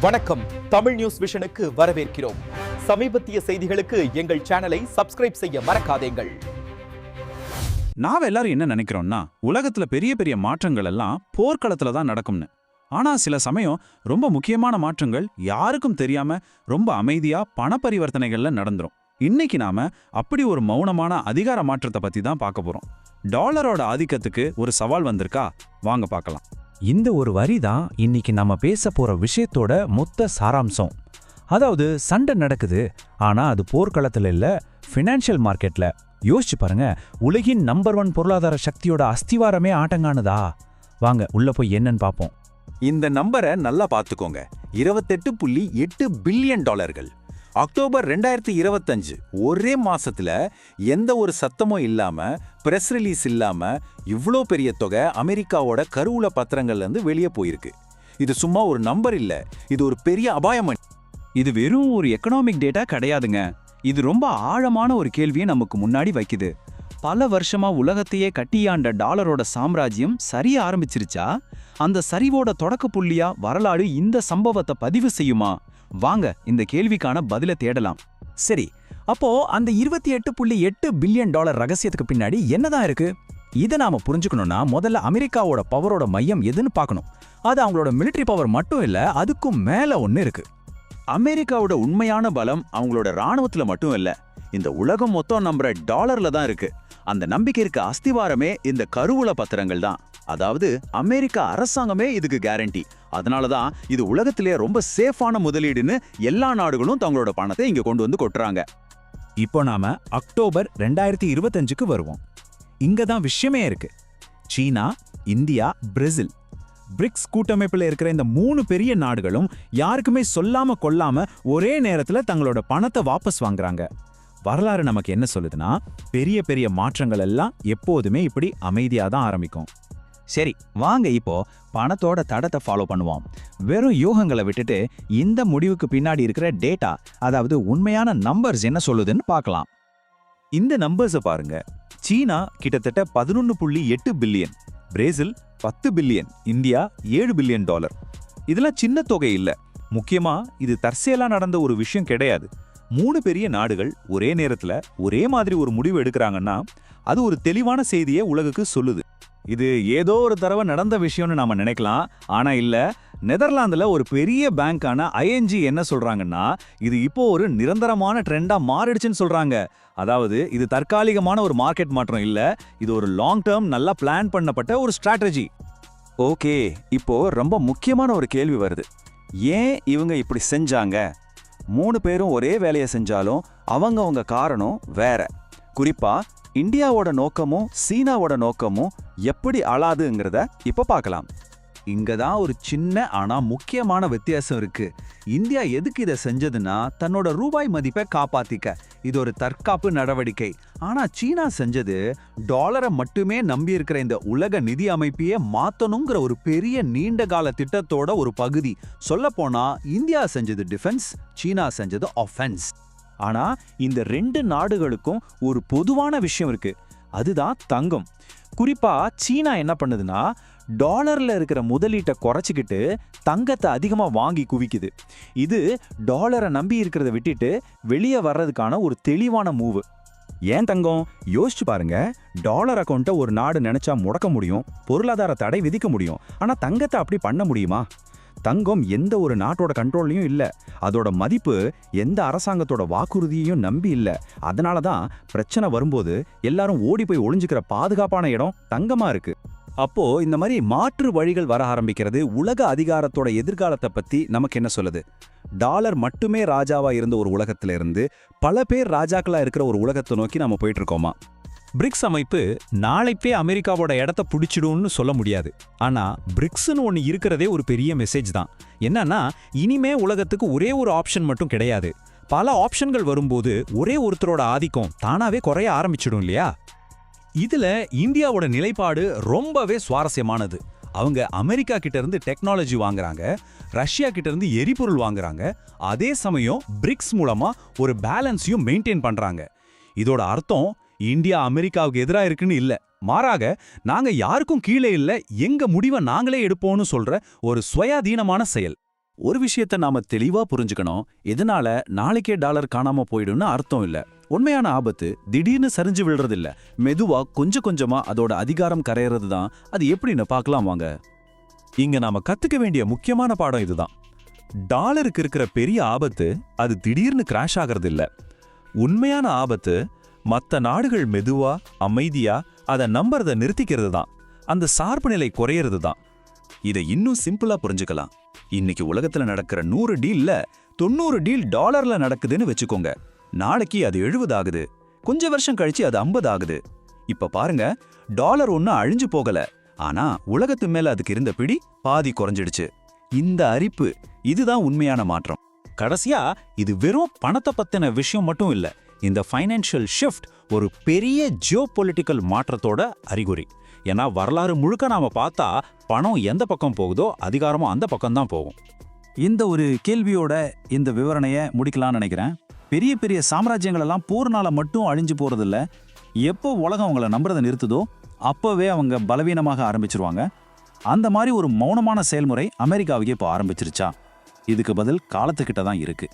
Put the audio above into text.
வணக்கம். தமிழ் நியூஸ் விஷனுக்கு வரவேற்கிறோம். சமீபத்திய செய்திகளுக்கு எங்கள் சேனலை சப்ஸ்கிரைப் செய்ய மறக்காதீர்கள். நாம எல்லாரும் என்ன நினைக்கிறோம்னா, உலகத்துல பெரிய பெரிய மாற்றங்கள் எல்லாம் போர்க்களத்துல தான் நடக்கும்னு. ஆனா சில சமயம் ரொம்ப முக்கியமான மாற்றங்கள் யாருக்கும் தெரியாம ரொம்ப அமைதியா பண பரிவர்த்தனைகள்ல நடந்துரும். இன்னைக்கு நாம அப்படி ஒரு மௌனமான அதிகார மாற்றத்தை பத்தி தான் பார்க்க போறோம். டாலரோட ஆதிக்கத்துக்கு ஒரு சவால் வந்திருக்கா? வாங்க பார்க்கலாம். இந்த ஒரு வரி தான் இன்னைக்கு நம்ம பேச போற விஷயத்தோட மொத்த சாராம்சம். அதாவது சண்டை நடக்குது, ஆனா அது போர்க்களத்துல இல்ல, ஃபினான்ஷியல் மார்க்கெட்ல. யோசிச்சு பாருங்க, உலகின் நம்பர் 1 பொருளாதார சக்தியோட அஸ்திவாரமே ஆட்டங்கானுதா. வாங்க உள்ள போய் என்னன்னு பாப்போம். இந்த நம்பரை நல்லா பார்த்துக்கோங்க. 28.8 பில்லியன் டாலர்கள். அக்டோபர் 2025 ஒரே மாசத்துல எந்த ஒரு சத்தமும் இல்லாம, பிரஸ் ரிலீஸ் இல்லாம இவ்ளோ பெரிய தொகை அமெரிக்காவோட கருவூல பத்திரங்கள்ல இருந்து வெளியே போயிருக்கு. இது சும்மா ஒரு நம்பர் இல்ல, இது ஒரு பெரிய அபாயம். இது வெறும் ஒரு எக்கனாமிக் டேட்டா கிடையாதுங்க. இது ரொம்ப ஆழமான ஒரு கேள்வியை நமக்கு முன்னாடி வைக்குது. பல வருஷமா உலகத்தையே கட்டியாண்ட டாலரோட சாம்ராஜ்யம் சரிய ஆரம்பிச்சிருச்சா? அந்த சரிவோட தொடக்க புள்ளியா வரலாறு இந்த சம்பவத்தை பதிவு செய்யுமா? வாங்க இந்த கேள்விக்கான பதில தேடலாம். சரி, அப்போ அந்த 28.8 பில்லியன் டாலர் ரகசியத்துக்கு பின்னாடி என்னதான் இருக்கு? இதை நாம புரிஞ்சுக்கணும்னா முதல்ல அமெரிக்காவோட பவரோட மையம் எதுன்னு பார்க்கணும். அது அவங்களோட மிலிட்டரி பவர் மட்டும் இல்ல, அதுக்கும் மேல ஒன்னு இருக்கு. அமெரிக்காவோட உண்மையான பலம் அவங்களோட ராணுவத்துல மட்டும் இல்ல, இந்த உலகம் மொத்தம் நம்புற டாலர்ல தான் இருக்கு. அந்த நம்பிக்கைக்கு அஸ்திவாரமே இந்த கருவூல பத்திரங்கள் தான். அதாவது அமெரிக்கா அரசாங்கமே இதுக்கு கேரண்டி. அதனாலதான் இது உலகத்திலேயே ரொம்ப சேஃபான முதலீடுன்னு எல்லா நாடுகளும் தங்களோட பணத்தை இங்க கொண்டு வந்து கொட்டுறாங்க. இப்போ நாம அக்டோபர் 2025க்கு வருவோம். இங்க தான் விஷயமே இருக்கு. சீனா, இந்தியா, பிரேசில், பிரிக்ஸ் கூட்டமைப்புல இருக்கிற இந்த 3 பெரிய நாடுகளும் யாருக்குமே சொல்லாம கொள்ளாம ஒரே நேரத்துல தங்களோட பணத்தை வாபஸ் வாங்குறாங்க. வரலாறு நமக்கு என்ன சொல்லுதுன்னா, பெரிய பெரிய மாற்றங்கள் எல்லாம் எப்போதுமே இப்படி அமைதியா தான் ஆரம்பிக்கும். சரி, வாங்க இப்போ பணத்தோட தடத்தை ஃபாலோ பண்ணுவோம். வெறும் யூகங்களை விட்டுட்டு இந்த முடிவுக்கு பின்னாடி இருக்கிற டேட்டா, அதாவது உண்மையான நம்பர்ஸ் என்ன சொல்லுதுன்னு பார்க்கலாம். இந்த நம்பர்ஸை பாருங்க. சீனா கிட்டத்தட்ட 11.8 billion, Brazil 10 billion, India 7 billion dollar. இதெல்லாம் சின்ன தொகை இல்ல. முக்கியமா இது தற்செயலா நடந்த ஒரு விஷயம் கிடையாது. 3 பெரிய நாடுகள் ஒரே நேரத்துல ஒரே மாதிரி ஒரு முடிவு எடுக்கிறாங்கன்னா அது ஒரு தெளிவான செய்தியை உலகுக்கு சொல்லுது. இது ஏதோ ஒரு தடவை நடந்த விஷயம்னு நாம நினைக்கலாம், ஆனா இல்ல. நெதர்லாந்துல ஒரு பெரிய பேங்கான ING என்ன சொல்றாங்கன்னா, இது இப்போ ஒரு நிரந்தரமான ட்ரெண்டா மாறிடுச்சுன்னு சொல்றாங்க. அதாவது இது தற்காலிகமான ஒரு மார்க்கெட் மாற்றம் இல்ல, இது ஒரு லாங் டேர்ம் நல்லா பிளான் பண்ணப்பட்ட ஒரு ஸ்ட்ராட்டஜி. ஓகே, இப்போ ரொம்ப முக்கியமான ஒரு கேள்வி வருது. ஏன் இவங்க இப்படி செஞ்சாங்க? 3 பேரும் ஒரே வேலையை செஞ்சாலும் அவங்க காரணம் வேற. குறிப்பா இந்தியாவோட நோக்கமும் சீனாவோட நோக்கமும் எப்படி அழாதுங்கிறத இப்ப பார்க்கலாம். இங்கதான் ஒரு சின்ன ஆனா முக்கியமான வித்தியாசம் இருக்கு. இந்தியா எதுக்கு இதை செஞ்சதுன்னா, தன்னோட ரூபாய் மதிப்பை காப்பாத்திக்க. இது ஒரு தற்காப்பு நடவடிக்கை. ஆனா சீனா செஞ்சது டாலரை மட்டுமே நம்பி இருக்கிற இந்த உலக நிதி அமைப்பையே மாத்தணுங்கிற ஒரு பெரிய நீண்ட கால திட்டத்தோட ஒரு பகுதி. சொல்ல போனா இந்தியா செஞ்சது டிஃபென்ஸ், சீனா செஞ்சது ஆஃபென்ஸ். ஆனா இந்த 2 நாடுகளுக்கும் ஒரு பொதுவான விஷயம் இருக்கு, அதுதான் தங்கம். குறிப்பா சீனா என்ன பண்ணுதுன்னா, டாலர்ல இருக்கிற முதலீட்டை குறைச்சிக்கிட்டு தங்கத்தை அதிகமா வாங்கி குவிக்குது. இது டாலரை நம்பி இருக்கிறத விட்டுட்டு வெளியே வர்றதுக்கான ஒரு தெளிவான மூவு. ஏன் தங்கம்? யோசிச்சு பாருங்க. டாலர் அக்கௌண்ட்டை ஒரு நாடு நினைச்சா முடக்க முடியும், பொருளாதார தடை விதிக்க முடியும். ஆனா தங்கத்தை அப்படி பண்ண முடியுமா? தங்கம் எந்த ஒரு நாட்டோட கண்ட்ரோல்லையும் இல்ல, அதோட மதிப்பு எந்த அரசாங்கத்தோட வாக்குறுதியையும் நம்பி இல்ல. அதனாலதான் பிரச்சனை வரும்போது எல்லாரும் ஓடி போய் ஒளிஞ்சுக்கிற பாதுகாப்பான இடம் தங்கமா இருக்கு. அப்போ இந்த மாதிரி மாற்று வழிகள் வர ஆரம்பிக்கிறது உலக அதிகாரத்தோட எதிர்காலத்தை பத்தி நமக்கு என்ன சொல்லுது? டாலர் மட்டுமே ராஜாவா இருந்த ஒரு உலகத்துல இருந்து பல பேர் ராஜாக்களா இருக்கிற ஒரு உலகத்தை நோக்கி நம்ம போயிட்டு இருக்கோமா? பிரிக்ஸ் அமைப்பு நாளைப்பே அமெரிக்காவோட இடத்த பிடிச்சிடும்னு சொல்ல முடியாது. ஆனா பிரிக்ஸ்னு ஒன்னு இருக்கிறதே ஒரு பெரிய மெசேஜ் தான். என்னன்னா, இனிமே உலகத்துக்கு ஒரே ஒரு ஆப்ஷன் மட்டும் கிடையாது. பல ஆப்ஷன்கள் வரும்போது ஒரே ஒருத்தரோட ஆதிக்கம் தானாவே குறைய ஆரம்பிச்சிடும் இல்லையா? இதுல இந்தியாவோட நிலைப்பாடு ரொம்பவே சுவாரஸ்யமானது. அவங்க அமெரிக்கா கிட்ட இருந்து டெக்னாலஜி வாங்குறாங்க, ரஷ்யா கிட்ட இருந்து எரிபொருள் வாங்குறாங்க. அதே சமயம் பிரிக்ஸ் மூலமா ஒரு பேலன்ஸையும் மெயின்டைன் பண்றாங்க. இதோட அர்த்தம் இந்தியா அமெரிக்காவுக்கு எதிராக இருக்குன்னு இல்ல, மாறாக நாங்க யாருக்கும் கீழே இல்ல, எங்க முடிவை நாங்களே எடுப்போம்னு சொல்ற ஒரு சுயாதீனமான செயல். ஒரு விஷயத்தை நாம தெளிவா புரிஞ்சுக்கணும். இதனால நாளைக்கே டாலர் காணாம போயிடும்னு அர்த்தம் இல்ல. உண்மையான ஆபத்து திடீர்னு சரிஞ்சு விழுறது இல்ல, மெதுவா கொஞ்சம் கொஞ்சமா அதோட அதிகாரம் கரையறது தான். அது எப்படின்னு பார்க்கலாம் வாங்க. இங்க நாம கத்துக்க வேண்டிய முக்கியமான பாடம் இதுதான். டாலருக்கு இருக்கிற பெரிய ஆபத்து அது திடீர்னு கிராஷ் ஆகிறது இல்ல. உண்மையான ஆபத்து மத்த நாடுகள் மெதுவா அமைதியா அதை நம்புறத நிறுத்திக்கிறது தான். அந்த சார்பு நிலை குறையிறது தான். இதை இன்னும் சிம்பிளா புரிஞ்சுக்கலாம். இன்னைக்கு உலகத்துல நடக்கிற 100 டீல்ல 90 டீல் டாலர்ல நடக்குதுன்னு வச்சுக்கோங்க. நாளைக்கு அது 70 ஆகுது, கொஞ்ச வருஷம் கழிச்சு அது 50 ஆகுது. இப்ப பாருங்க, டாலர் ஒன்னும் அழிஞ்சு போகல, ஆனா உலகத்து மேல அதுக்கு இருந்த பிடி பாதி குறைஞ்சிடுச்சு. இந்த அரிப்பு, இதுதான் உண்மையான மாற்றம். கடைசியா இது வெறும் பணத்தை பத்தின விஷயம் மட்டும் இல்ல. இந்த ஃபைனான்ஷியல் ஷிஃப்ட் ஒரு பெரிய ஜியோபொலிட்டிக்கல் மாற்றத்தோட அறிகுறி. ஏன்னா வரலாறு முழுக்க நாம பார்த்தா பணம் எந்த பக்கம் போகுதோ அதிகாரமும் அந்த பக்கம் தான் போகும். இந்த ஒரு கேள்வியோட இந்த விவரணைய முடிக்கலாம்னு நினைக்கிறேன். பெரிய பெரிய சாம்ராஜ்யங்கள் எல்லாம் போர்னால மட்டும் அழிஞ்சு போறதில்ல. எப்போ உலகம் அவங்கள நம்புறதை நிறுத்துதோ அப்பவே அவங்க பலவீனமாக ஆரம்பிச்சிருவாங்க. அந்த மாதிரி ஒரு மௌனமான செயல்முறை அமெரிக்காவுக்கு இப்போ ஆரம்பிச்சிருச்சா? இதுக்கு பதில் காலத்துக்கிட்ட தான் இருக்கு.